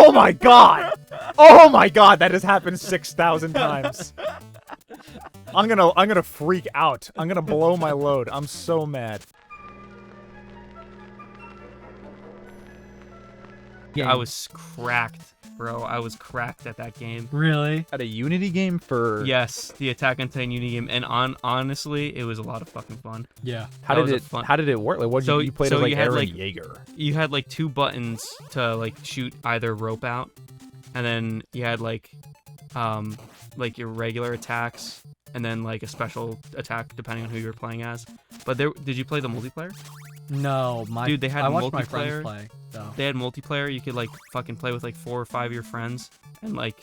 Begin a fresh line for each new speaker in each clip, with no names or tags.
Oh my god! Oh my god, that has happened 6,000 times. I'm gonna freak out. I'm gonna blow my load. I'm so mad.
I was cracked, bro. I was cracked at that game.
Really?
At a Unity game for...
Yes, the Attack on Titan Unity game, and honestly, it was a lot of fucking fun.
Yeah.
How did it work? Like, what
So-
you played
so
as like
you had,
Eren
like-
Yeager.
You had like 2 buttons to like shoot either rope out, and then you had like your regular attacks, and then like a special attack depending on who you were playing as. But did you play the multiplayer?
No,
Dude, they had
I watched my friends
multiplayer.
play. So.
They had multiplayer. You could like fucking play with like 4 or 5 of your friends, and like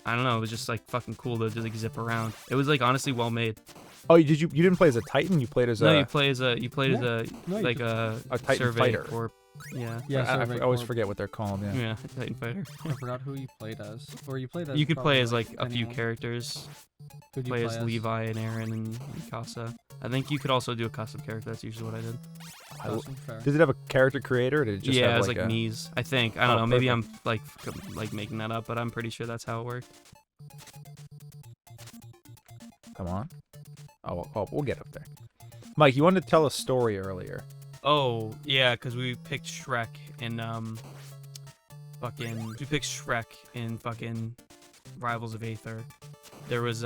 I don't know, it was just like fucking cool to just like zip around. It was like honestly well made.
Oh, you didn't play as a Titan? You played as a...
No, you played as a
No,
like a
Titan
survey
fighter.
Corp. Yeah.
Yeah,
I always forget what they're called. Yeah.
Yeah, Titan fighter.
I forgot who you played as. Or you played as.
You could play as like
probably
a few
anyone.
characters.
Who'd you
Play as Levi and Aaron and Mikasa. I think you could also do a custom character. That's usually what I did.
Awesome, fair.
Does it have a character creator, or did it just
Yeah,
have
it was
like
like
a...
Mies. I think. I don't
Oh,
know. Maybe
perfect.
I'm like making that up, but I'm pretty sure that's how it worked.
Come on. Oh, we'll get up there. Mike, you wanted to tell a story earlier.
Oh yeah, because we picked Shrek in fucking Rivals of Aether. There was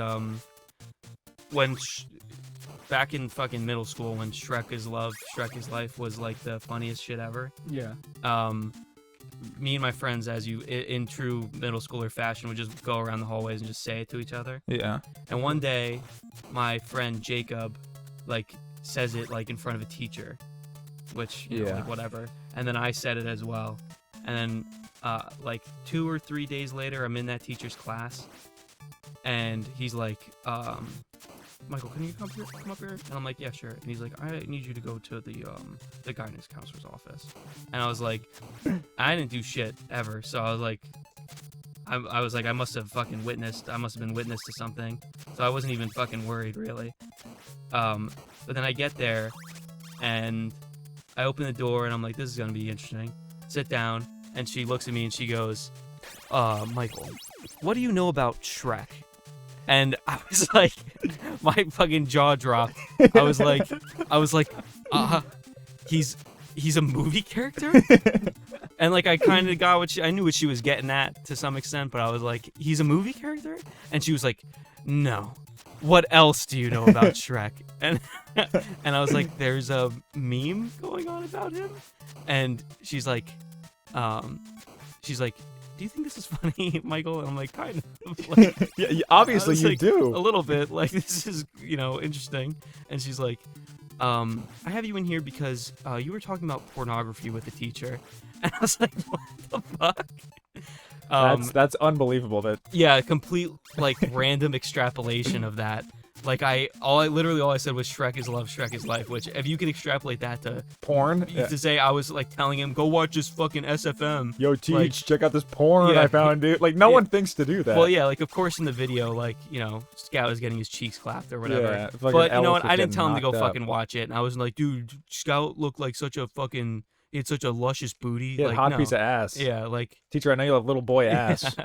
back in fucking middle school when Shrek is Love, Shrek is Life was like the funniest shit ever.
Yeah.
Me and my friends, as you in true middle schooler fashion, would just go around the hallways and just say it to each other.
Yeah.
And one day, my friend Jacob, like, says it like in front of a teacher, which you know,
Yeah.
like whatever. And then I said it as well. And then, like 2 or 3 days later, I'm in that teacher's class, and he's like, Michael, can you come up here? And I'm like, yeah, sure. And he's like, I need you to go to the guidance counselor's office. And I was like, I didn't do shit ever. So I was like, I must have been witness to something. So I wasn't even fucking worried, really. But then I get there, and I open the door, and I'm like, this is gonna be interesting. Sit down, and she looks at me, and she goes, Michael, what do you know about Shrek? And I was like, my fucking jaw dropped. I was like, he's a movie character? And like, I kind of got I knew what she was getting at to some extent, but I was like, he's a movie character? And she was like, no. What else do you know about Shrek? And I was like, there's a meme going on about him? And she's like, do you think this is funny, Michael? And I'm like, kind of. Like,
Yeah, obviously you
like,
do.
a little bit. Like, this is, interesting. And she's like, I have you in here because you were talking about pornography with the teacher. And I was like, what the fuck?
That's unbelievable. That
Yeah, complete, like, random extrapolation of that. Like, all I said was Shrek is love, Shrek is life, which, if you could extrapolate that to
porn.
to say I was, like, telling him, go watch this fucking SFM.
Yo, teach,
like-
check out this porn
Yeah.
I found, dude. Like, no
Yeah.
one thinks to do that.
Well, yeah, like, of course, in the video, like, Scout was getting his cheeks clapped or whatever.
Yeah, fucking
But, you know
Elf
what,
was
I didn't
getting
tell him to go
knocked up.
fucking watch it, and I was like, dude, Scout looked like such a fucking, he had such a luscious booty.
He had
like,
a hot
no.
piece of ass.
Yeah, like,
Teacher, I know you have little boy ass.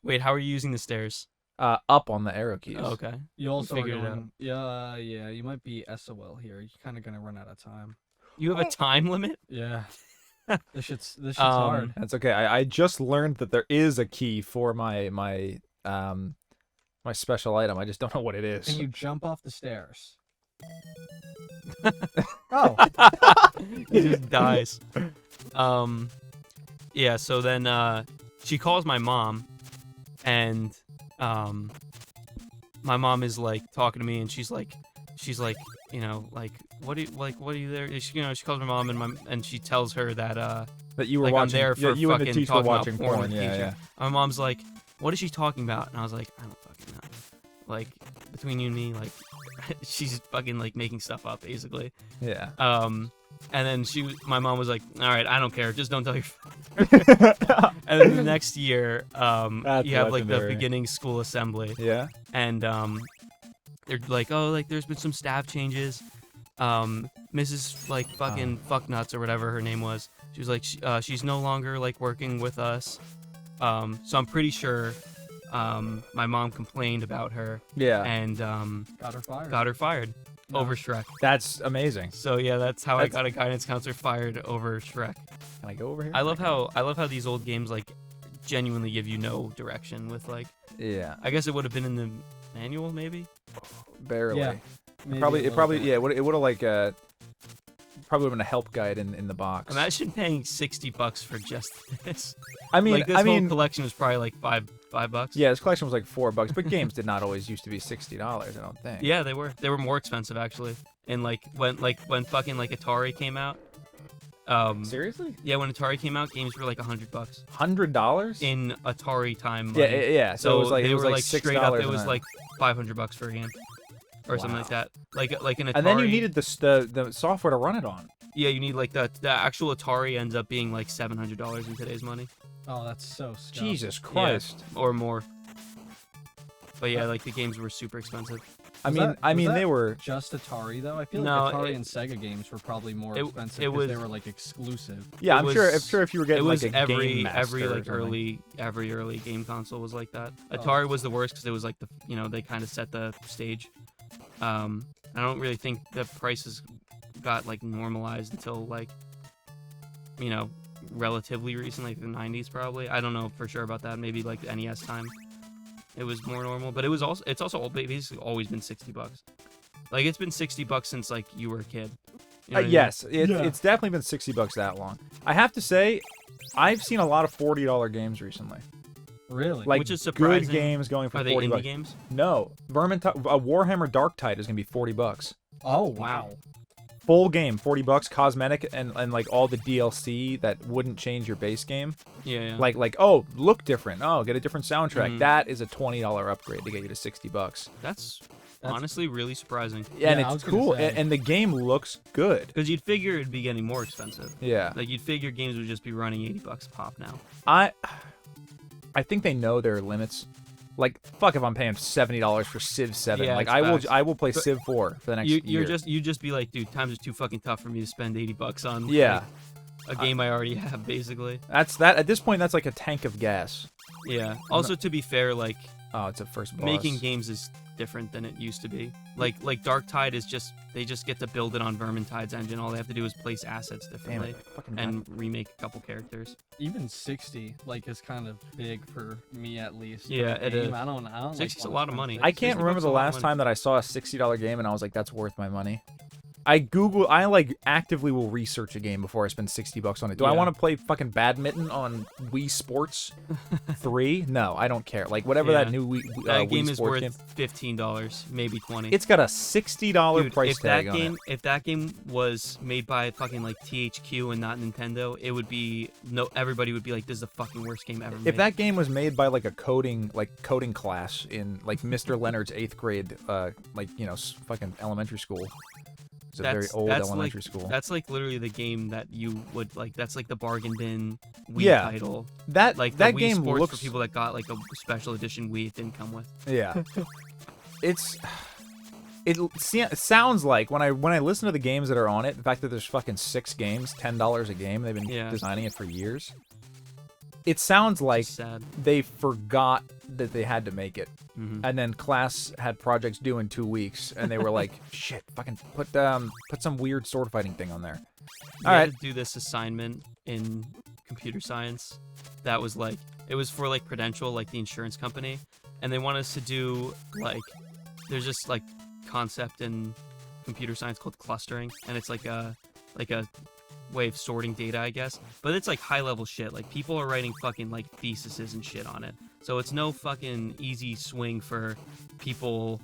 wait, how are you using the stairs?
Up on the arrow keys.
Oh, okay.
You also
Figured
are
it out.
going, yeah, you might be SOL here. You're kind of gonna run out of time.
You have a time limit?
Yeah. This shit's hard.
That's okay. I just learned that there is a key for my special item. I just don't know what it is.
Can you jump off the stairs? Oh.
He just dies. Yeah, so then she calls my mom, and my mom is like talking to me, and she's like like what do you there? She calls my mom, and she tells her that
that you were
like,
watching.
I'm there for
you and the
fucking
teacher were
talking about
watching
porn
porn.
with the
Yeah,
teacher.
yeah.
My mom's like, what is she talking about? And I was like, I don't fucking know. Like, between you and me, like, she's fucking like making stuff up, basically.
Yeah.
And then my mom was like, all right, I don't care, just don't tell your father. And then the next year, you have like the
legendary.
beginning school assembly,
Yeah.
and they're like, oh, like there's been some staff changes. Mrs. like fucking fucknuts or whatever her name was She was like, she's no longer like working with us. So I'm pretty sure my mom complained about her
Yeah.
and
Got her fired. No.
over Shrek.
That's amazing.
So yeah, that's how I got a guidance counselor fired over Shrek.
Can I go over here?
I love how these old games like genuinely give you no direction with like.
Yeah.
I guess it would have been in the manual maybe.
Barely.
Yeah. Maybe
It probably yeah. It would have like probably would have been a help guide in the box.
Imagine paying $60 for just this.
I mean,
like this whole collection was probably like $5.
Yeah, this collection was like $4, but games did not always used to be $60. I don't think.
Yeah, they were. They were more expensive actually. And when fucking like Atari came out.
Seriously?
Yeah, when Atari came out, games were like $100.
$100?
In Atari time.
Yeah,
money.
yeah. So it was like
they
it was
were
like
straight up. It
$6
was
an hour.
like $500 for a game, or something like that. Like an Atari.
And then you needed the software to run it on.
Yeah, you need like the actual Atari ends up being like $700 in today's money.
Oh, that's so scuffed.
Jesus Christ.
Yeah, or more. But yeah, like the games were super expensive.
I
Was
mean,
that
they were.
just Atari though. I feel
No,
like Atari and Sega games were probably more expensive
it
because they
was-
were like exclusive.
Yeah,
It
I'm
was-
sure if you were getting
It was
like a Game Master
every
or
like
something.
early game console was like that.
Oh.
Atari was the worst because it was like they kind of set the stage. I don't really think the prices got like normalized until like relatively recent, like the 90s probably. I don't know for sure about that. Maybe like the NES time, it was more normal. But it's also basically always been $60. Like it's been $60 since like you were a kid. You know what I mean?
Yes, it's definitely been $60 that long. I have to say, I've seen a lot of $40 games recently.
Really?
Like
Which is surprising.
good games going for
Are they
$40.
indie games?
No, Warhammer Darktide is gonna be $40.
Oh wow.
Full game, $40, cosmetic, and like all the DLC that wouldn't change your base game.
Yeah.
Like oh, look different. Oh, get a different soundtrack.
Mhm.
That is a $20 upgrade to get you to $60.
That's honestly really surprising.
Yeah, and
Yeah, I
it's
was gonna
cool,
say.
and the game looks good.
Because you'd figure it'd be getting more expensive.
Yeah,
Like you'd figure games would just be running $80 pop now.
I think they know their limits. Like, fuck if I'm paying $70 for Civ 7.
Yeah,
like,
it's facts.
I will play
But
Civ 4 for the next
You'd
year.
just be like, dude, times are too fucking tough for me to spend $80 on.
Yeah.
like, a game I already have, basically.
That's that. At this point, that's like a tank of gas.
Yeah. Also, to be fair, like
Oh, it's a first boss.
making games is different than it used to be. Like Darktide is just they just get to build it on Vermintide's engine. All they have to do is place assets
Damn
differently
it. Fucking
and remake a couple characters.
Even 60 like is kind of big for me at least. for
Yeah,
a
it
game.
is.
I don't.
60's
like
a lot of money.
I can't
60
remember
bucks
the
a lot of
last
money.
time that I saw a $60 game and I was like, that's worth my money. I like actively will research a game before I spend $60 on it. Do I
Yeah.
want to play fucking badminton on Wii Sports 3? No, I don't care. Like whatever
Yeah.
that new Wii,
That
Wii
game is
Sports
worth
game.
$15, maybe $20.
It's got a $60
Dude,
price
if that
tag on
game
it.
if that game was made by fucking like THQ and not Nintendo, it would be everybody would be like, this is the fucking worst game ever made.
If that game was made by like a coding class in like Mr. Leonard's 8th grade, fucking elementary school. It's a very old elementary school.
That's like literally the game that you would like. That's like the bargain bin Wii
Yeah.
title.
That
Like
that
the Wii
game
Sports
looks.
for people that got like a special edition Wii it didn't come with.
Yeah. It sounds like when I listen to the games that are on it, the fact that there's fucking 6 games, $10 a game, they've been
Yeah.
designing it for years. It sounds like
It's sad.
they forgot that they had to make it.
Mhm.
And then class had projects due in 2 weeks, and they were like, "Shit, fucking put some weird sword fighting thing on there."
We
All
had
right,
to do this assignment in computer science. That was like it was for like Prudential, like the insurance company, and they want us to do like there's just like concept in computer science called clustering, and it's like a way of sorting data, I guess. But it's like high level shit. Like people are writing fucking like theses and shit on it. So it's no fucking easy swing for people,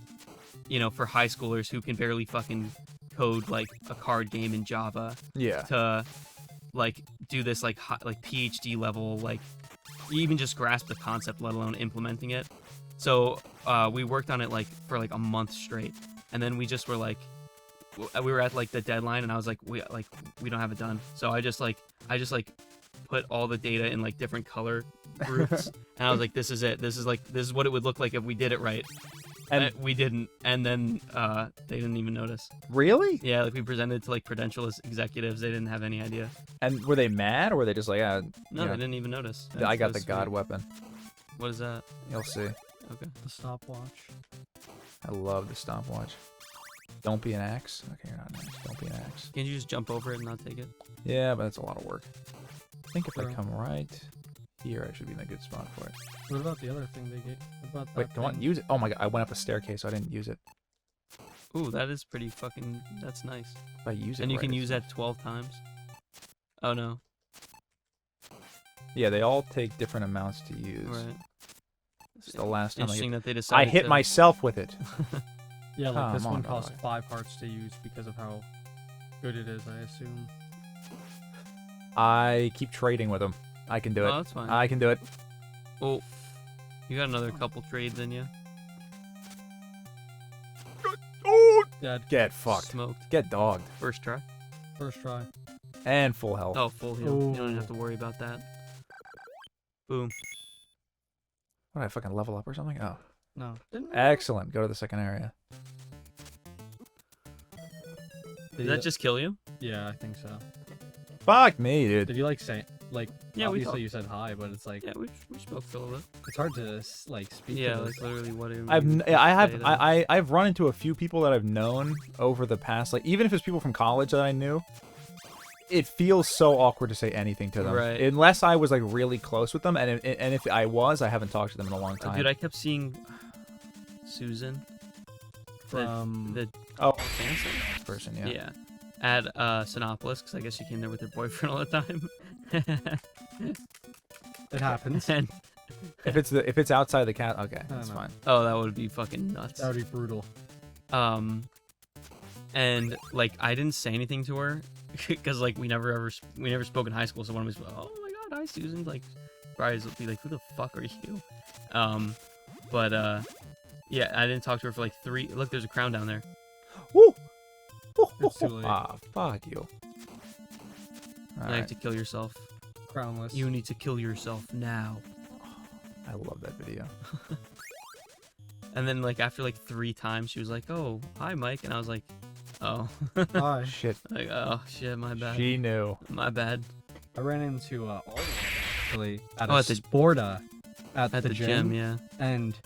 for high schoolers who can barely fucking code like a card game in Java
yeah,
to like do this like PhD level, like you even just grasp the concept, let alone implementing it. So we worked on it like for like a month straight, and then we just were like we were at like the deadline, and I was like we don't have it done. So I just put all the data in like different color groups, and I was like, this is it. This is what it would look like if we did it right.
And
we didn't, and then they didn't even notice.
really?
Yeah, like we presented to like prudential executives, they didn't have any idea.
And were they mad, or were they just like,
No,
yeah,
they didn't even notice.
I got
That's
the god
sweet.
weapon.
What is that?
You'll see.
Okay.
The stopwatch.
I love the stopwatch. Don't be an axe. Okay, you're not an axe. Don't be an axe.
Can't you just jump over it and not take it?
Yeah, but that's a lot of work. I think if I
Sure.
come right here, I should be in a good spot for it.
What about the other thing they gave? What about that
Wait, don't
thing?
use it. Oh my god, I went up a staircase, so I didn't use it.
Ooh, that is pretty fucking. That's nice.
If I use it,
And you
right,
can
it's-
use that 12 times. Oh no.
Yeah, they all take different amounts to use.
Right.
It's the last time
Interesting that they
I
decided.
hit
to...
myself with it.
Yeah, like this
Come
one
on,
costs
dog.
5 hearts to use because of how good it is, I assume.
I keep trading with them. I can do
Oh,
it.
that's fine.
I can do it.
Oh, you got another couple trades in you.
Oh,
Dead.
get fucked.
Smoked.
Get dogged.
First try.
First try.
And full health.
Oh, full heal. You don't even have to worry about that. Boom.
What, did I fucking level up or something? Oh.
No. Didn't
Excellent. Go to the second area.
Did that just kill you?
Yeah, I think so.
Fuck me, dude.
Did you like say like?
Yeah, we
obviously
talked.
you said hi, but it's like
Yeah, we spoke for a little bit.
it's hard to like speak.
Yeah,
to
like
this.
literally what do
I've
you
I have
say to
I've run into a few people that I've known over the past, like, even if it's people from college that I knew, it feels so awkward to say anything to them,
Right.
unless I was like really close with them, and if I was, I haven't talked to them in a long time.
Dude, I kept seeing Susan.
From
The
Oh,
dancer?
person,
Yeah.
yeah.
At Sinopolis, because I guess she came there with her boyfriend all the time.
it happens.
And,
If it's outside the cat, okay,
I
that's
don't know.
fine.
oh, that would be fucking nuts.
That would be brutal.
And like I didn't say anything to her because like we never spoke in high school. So one of us, oh my god, hi Susan. Like, Bryce would be like, who the fuck are you? But yeah, I didn't talk to her for like 3. Look, there's a crown down there.
Woo!
It's too late.
Ah, fuck you.
Now you have
Alright,
to kill yourself.
Crownless.
You need to kill yourself now.
I love that video.
And then like after like 3 times, she was like, oh, hi Mike, and I was like, oh,
Hi.
Shit,
like oh shit, my bad,
she knew.
my bad.
I ran into Oliver actually at
Oh,
a
at the-
Sporta at
At
the gym,
yeah.
and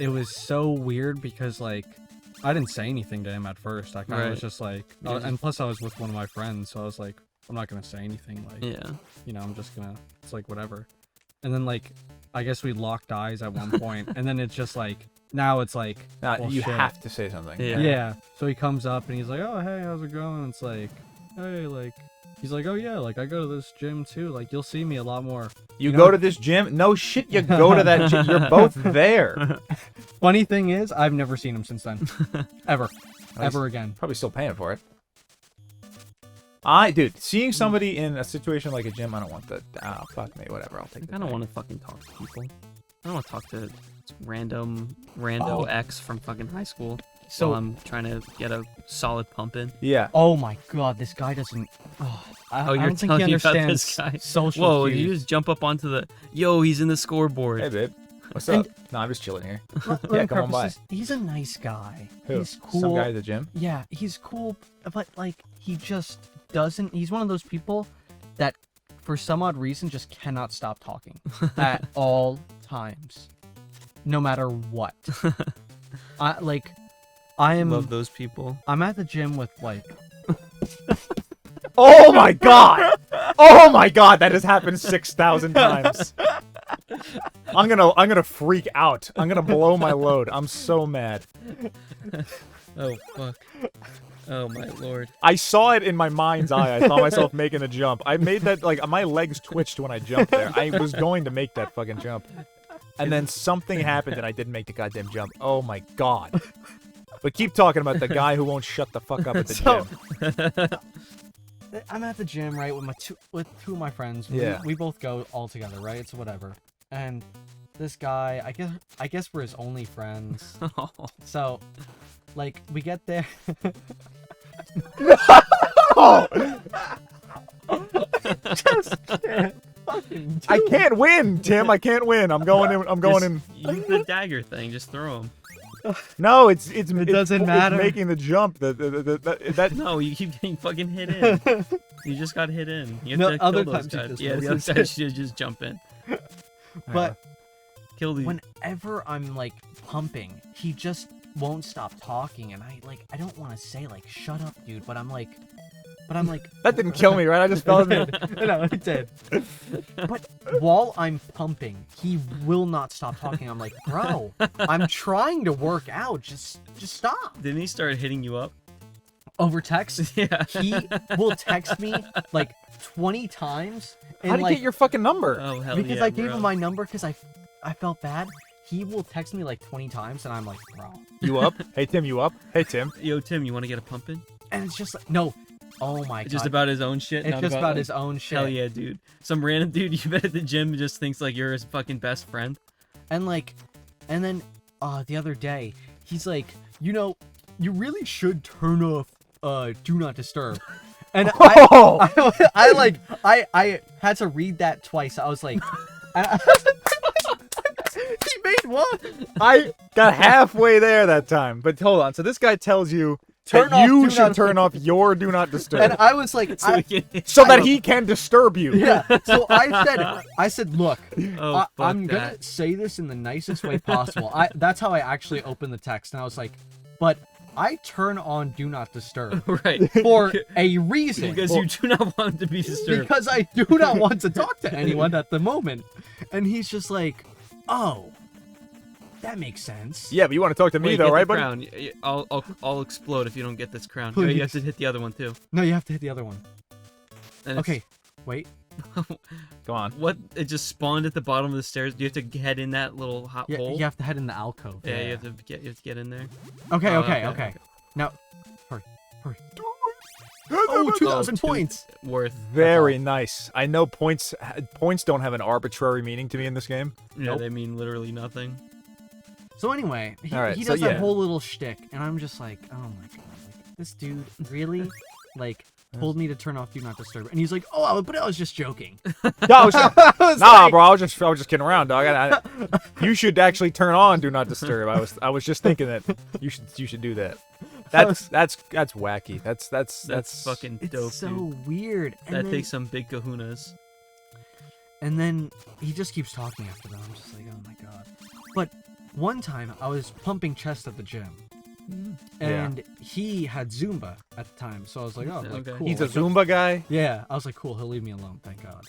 it was so weird because like I didn't say anything to him at first. I kind of
Right.
was just like,
You just-
and plus I was with one of my friends, so I was like, I'm not gonna say anything. Like,
Yeah.
you know, I'm just gonna. It's like whatever. And then like, I guess we locked eyes at one point, and then it's just like now it's like,
Now
well,
you
shit.
have to say something.
Yeah.
yeah. So he comes up and he's like, oh hey, how's it going? It's like, hey, like. He's like, oh yeah, like I go to this gym too. Like you'll see me a lot more.
You
You
go
know-
to this gym? No shit, you go to that gym. You're both there.
Funny thing is, I've never seen him since then, ever,
Nice.
ever again.
Probably still paying for it. Dude, seeing somebody in a situation like a gym, I don't want that. Ah, fuck me, whatever. I'll take
I
it.
don't want to fucking talk to people. I don't want to talk to rando
Oh.
ex from fucking high school.
So-
So I'm trying to get a solid pump in.
Yeah.
Oh my god, this guy doesn't. Oh, I
you're
don't think
telling
he
me about
understands
this guy.
social
Whoa,
cues.
you just jump up onto the. Yo, he's in the scoreboard.
Hey, babe. What's
And-
up? No, I'm just chilling here.
Let
Yeah,
me
come on by.
preface this, he's a nice guy.
Who?
He's cool.
Some guy at the gym?
Yeah, he's cool, but like he just doesn't. He's one of those people that, for some odd reason, just cannot stop talking at all times, no matter what.
Love those people.
I'm at the gym with like.
Oh my god! Oh my god, that has happened 6,000 times. I'm gonna freak out. I'm gonna blow my load. I'm so mad.
Oh fuck. Oh my lord.
I saw it in my mind's eye. I saw myself making a jump. I made that, like, my legs twitched when I jumped there. I was going to make that fucking jump. And then something happened and I didn't make the goddamn jump. Oh my god. But keep talking about the guy who won't shut the fuck up at the
So-
gym.
I'm at the gym, right, with two of my friends.
Yeah.
We both go all together, right? It's whatever. And this guy, I guess we're his only friends. So, like, we get there. Just can't fucking do
I can't win, Tim. I can't win. I'm going in. I'm going in.
Use the dagger thing. Just throw him.
No, it's
doesn't matter.
It's making the jump. That
No, you keep getting fucking hit in. You just got hit in. You have
No,
to kill
other
those
times you
guys.
just
Yeah, the
move.
other times you just jump in.
But
Kill these.
whenever I'm like pumping, he just won't stop talking, and I don't want to say like shut up, dude, but I'm like
that didn't kill me, right? I just felt it.
no, it did. But while I'm pumping, he will not stop talking. I'm like, bro, I'm trying to work out. Just stop.
Didn't he start hitting you up?
Over text,
Yeah.
he will text me like 20 times. And
How'd you
like,
get your fucking number?
Oh hell
because
yeah,
I gave
bro.
him my number because I felt bad. He will text me like 20 times, and I'm like, bro.
You up? Hey Tim, you up? Hey Tim.
Yo, Tim, you want to get a pumping?
And it's just like, no. Oh my god.
Just about his own shit.
It's
not
just about
like-
his own shit.
Hell yeah, dude. Some random dude you met at the gym just thinks like you're his fucking best friend.
And then the other day, he's like, you really should turn off do not disturb. And I had to read that twice. I was like, he made what?
I got halfway there that time, but hold on. So this guy tells you
Turn
that
off
you
Do
should
Not-
turn off your do not disturb,
And I was like,
So, we can...
so that he can disturb you.
yeah. So I said, look,
oh, fuck
I'm
that.
gonna say this in the nicest way possible. That's how I actually opened the text, and I was like, but I turn on do not disturb
Right.
for a reason.
Because you do not want him to be disturbed.
Because I do not want to talk to anyone at the moment. And he's just like, oh, that makes sense.
Yeah, but you want to talk to me
Wait,
though,
get
right,
the
buddy?
crown. I'll explode if you don't get this crown.
Please.
You have to hit the other one too.
No, you have to hit the other one.
And it's-
Okay, wait.
Come on.
What? It just spawned at the bottom of the stairs. Do you have to head in that little hot
Yeah,
hole?
you have to head in the alcove.
Yeah, you have to get in there.
Okay,
Oh,
okay,
okay.
okay. Now, hurry. Oh, 2,000
two-
points.
Worth.
Very nice. I know points don't have an arbitrary meaning to me in this game.
Yeah,
Nope.
they mean literally nothing.
So anyway, he,
All right,
he
so
does that
yeah.
whole little shtick, and I'm just like, oh my god, like, this dude really, like, told me to turn off Do Not Disturb, and he's like, oh, but I was just joking.
No,
I was
nah,
like-
bro. I was just kidding around, dog. You should actually turn on do not disturb. I was just thinking that you should do that. That's wacky. That's
fucking
It's
dope,
so
dude.
weird. And
That
then,
takes some big kahunas.
And then he just keeps talking after that. I'm just like, oh my god. But one time I was pumping chest at the gym, and he had Zumba at the time, so I was like, oh, like,
Okay.
cool.
He's a
like,
Zumba guy.
Yeah, I was like, cool, he'll leave me alone, thank God.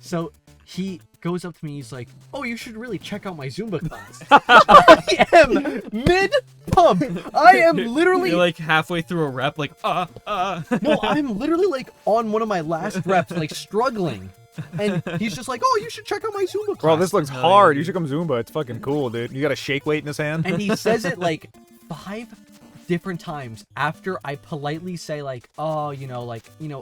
So he goes up to me, he's like, oh, you should really check out my Zumba class. I am mid-pump. I am literally,
You're like halfway through a rep, like
no, I'm literally like on one of my last reps, like struggling. And he's just like, oh, you should check out my Zumba class.
Bro, this looks
Hell
hard.
yeah,
You should come Zumba. It's fucking cool, dude. You got a shake weight in his hand.
And he says it like 5 different times after I politely say like, oh,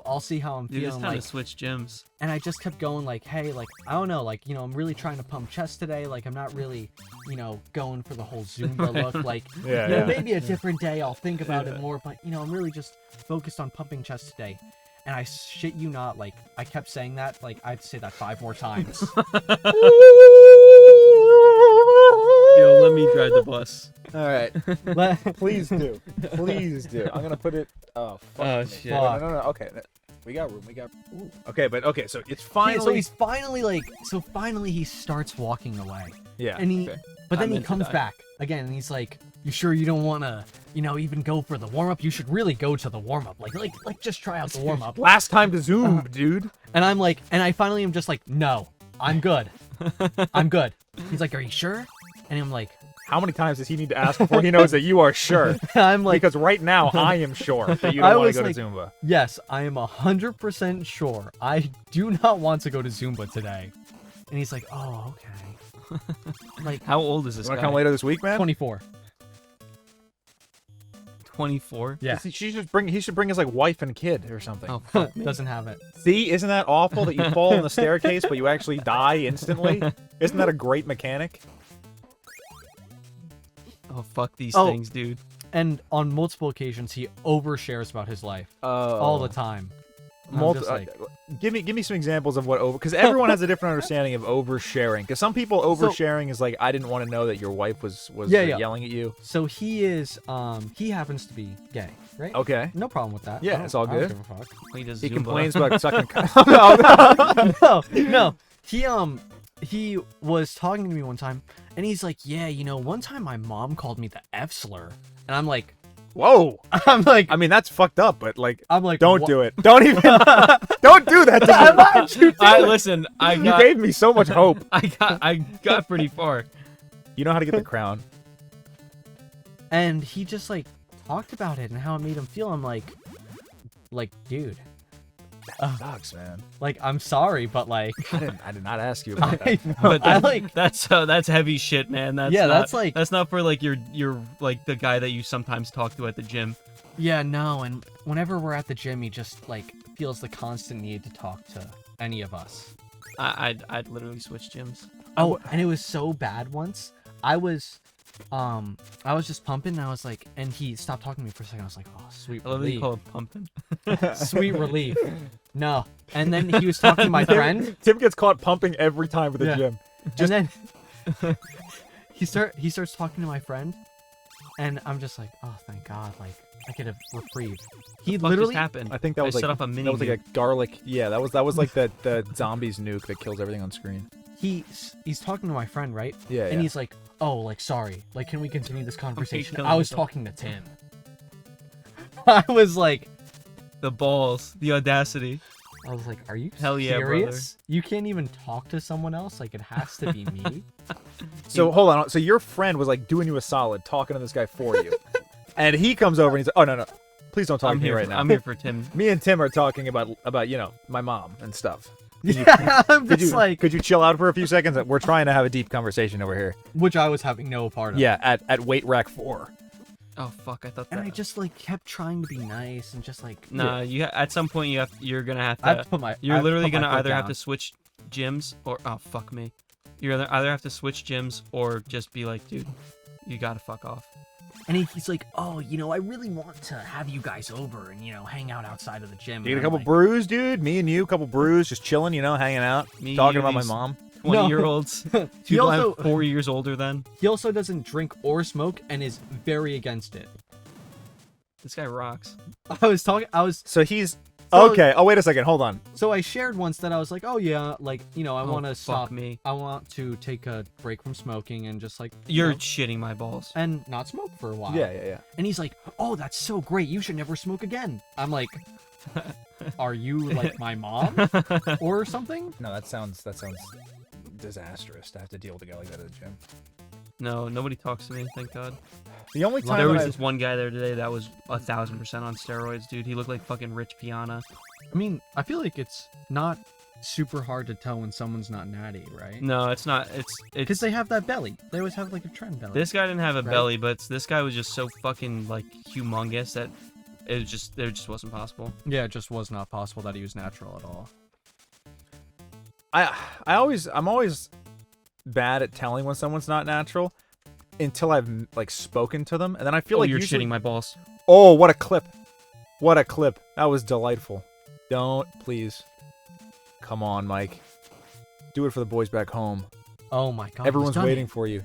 I'll see how I'm
Dude, it's
feeling,
time
like,
to switch gyms.
and I just kept going like, hey, like, I don't know, like, I'm really trying to pump chest today, like, I'm not really, going for the whole Zumba look, like,
Yeah.
maybe a different day I'll think about it more, but, I'm really just focused on pumping chest today. And I shit you not, like, I kept saying that, like, I had to say that 5 more times.
Yo, let me drive the bus.
All right.
But-
Please do. Please do. I'm gonna put it. Oh fuck.
Oh
me.
shit.
Fuck.
No. Okay. We got room. Ooh. Okay, but okay. So it's
So
finally.
he's finally finally he starts walking away.
Yeah.
And he,
okay.
but then
I'm
he
into
comes
that.
back again, and he's like, "You sure you don't want to, even go for the warm up? You should really go to the warm up. Like just try out the warm up."
Last time to Zoom, dude.
And I'm like, and I finally am just like, "No, I'm good. I'm good." He's like, "Are you sure?" And I'm like,
How many times does he need to ask before he knows that you are sure?
I'm like,
Because right now I am sure that you
I
don't want
was
to go
like-
to Zumba.
"Yes, I am 100% sure. I do not want to go to Zumba today." And he's like, "Oh, okay." Like
How old is this
You
guy?
want to come later this week, man?
24.
24.
Yeah.
He should bring his like wife and kid or something.
Oh, fuck me.
Doesn't have it.
See, isn't that awful that you fall in the staircase but you actually die instantly? Isn't that a great mechanic?
Oh, fuck these
Oh.
things, dude.
And on multiple occasions, he overshares about his life all the time. I'm just like,
give me some examples of what over, because everyone has a different understanding of oversharing. Because some people oversharing is like, I didn't want to know that your wife was yelling at you.
so he is he happens to be gay, right?
Okay.
No problem with that.
Yeah,
I don't-
it's all
I don't
good.
give a fuck.
He does
He
Zumba.
complains about sucking.
No. He was talking to me one time, and he's like, yeah, one time my mom called me the F slur, and I'm like,
Whoa.
I'm like,
I mean, that's fucked up, but like, don't
"What?"
do it. Don't even. Don't do that to me.
Why'd you do
I
it?
listen. I
You
got.
gave me so much hope.
I got pretty far.
You know how to get the crown.
And he just like talked about it and how it made him feel. I'm like, dude,
Sucks, man.
like I'm sorry, but like,
I did not ask you about
I,
that.
But
I like,
that's heavy shit, man. That's
Yeah,
not,
that's like-
that's not for like your like the guy that you sometimes talk to at the gym.
yeah, no. And whenever we're at the gym, he just like feels the constant need to talk to any of us.
I'd literally switch gyms.
Oh, and it was so bad once. I was just pumping, and I was like, and he stopped talking to me for a second. I was like, oh, sweet
I love that you
relief,
call it pumping.
sweet relief. No, and then he was talking to my friend,
Tim gets caught pumping every time with the
Yeah.
gym.
and then he starts talking to my friend, and I'm just like, oh, thank God, like I get a reprieve. He
What just
literally,
happened?
I think that was
I
like
set up a mini
that was like a
nuke.
garlic. Yeah, that was like the zombies nuke that kills everything on screen.
he's talking to my friend, right?
Yeah,
And
yeah.
he's like, oh, like sorry, like can we continue this conversation?
killing
I was
myself.
talking to Tim. I was like,
The balls, the audacity.
are you
Hell yeah,
serious? You can't even talk to someone else? Like, it has to be me?
So hold on. So your friend was like doing you a solid, talking to this guy for you, and he comes over and he's like, "Oh no, please don't talk
I'm
to me
here.
right now."
I'm here for Tim.
Me and Tim are talking about my mom and stuff.
Yeah, I'm
Could
just
you
like,
could you chill out for a few seconds? We're trying to have a deep conversation over here.
which I was having no part of.
Yeah, at weight rack 4.
Oh fuck! I thought
And
that.
I just, like, kept trying to be nice and just, like,
Nah, at some point you're gonna have
I have
to.
to put my. I
You're
have to
literally
put my
gonna
foot
either have
down.
to switch gyms or oh fuck me. You're either have to switch gyms or just be like, dude, you gotta fuck off.
And he's like, oh, I really want to have you guys over and, hang out outside of the gym.
You get a
And I'm
couple
like,
brews, dude. Me and you, a couple brews, just chilling, hanging out,
Me,
talking
you,
about my
these-
mom.
20-year-olds.
He
People
also-
I'm 4 years older than.
He also doesn't drink or smoke and is very against it.
This guy rocks.
So he's
So-
okay. Oh, wait a second. Hold on.
So I shared once that I was like, oh yeah, like, I want to
fuck
stop.
me.
I want to take a break from smoking and just like,
You're shitting my balls.
and not smoke for a while.
Yeah.
And he's like, oh, that's so great. You should never smoke again. I'm like, are you like my mom or something?
No, that sounds disastrous to have to deal with a guy like that at the gym.
No, nobody talks to me. Thank God.
The only time
There was
that
this one guy there today that was 1,000% on steroids, dude. He looked like fucking Rich Piana.
I mean, I feel like it's not super hard to tell when someone's not natty, right?
No, it's not.
Because
It's
they have that belly. They always have like a trend belly.
this guy didn't have a
Right?
belly, but this guy was just so fucking like humongous that it just wasn't possible.
Yeah, it just was not possible that he was natural at all.
I'm always bad at telling when someone's not natural until I've like spoken to them, and then I feel like
you're
usually,
shitting my balls.
Oh, what a clip! What a clip! That was delightful. Don't please. Come on, Mike. Do it for the boys back home.
Oh my god.
Everyone's
he's done
waiting
it.
for you.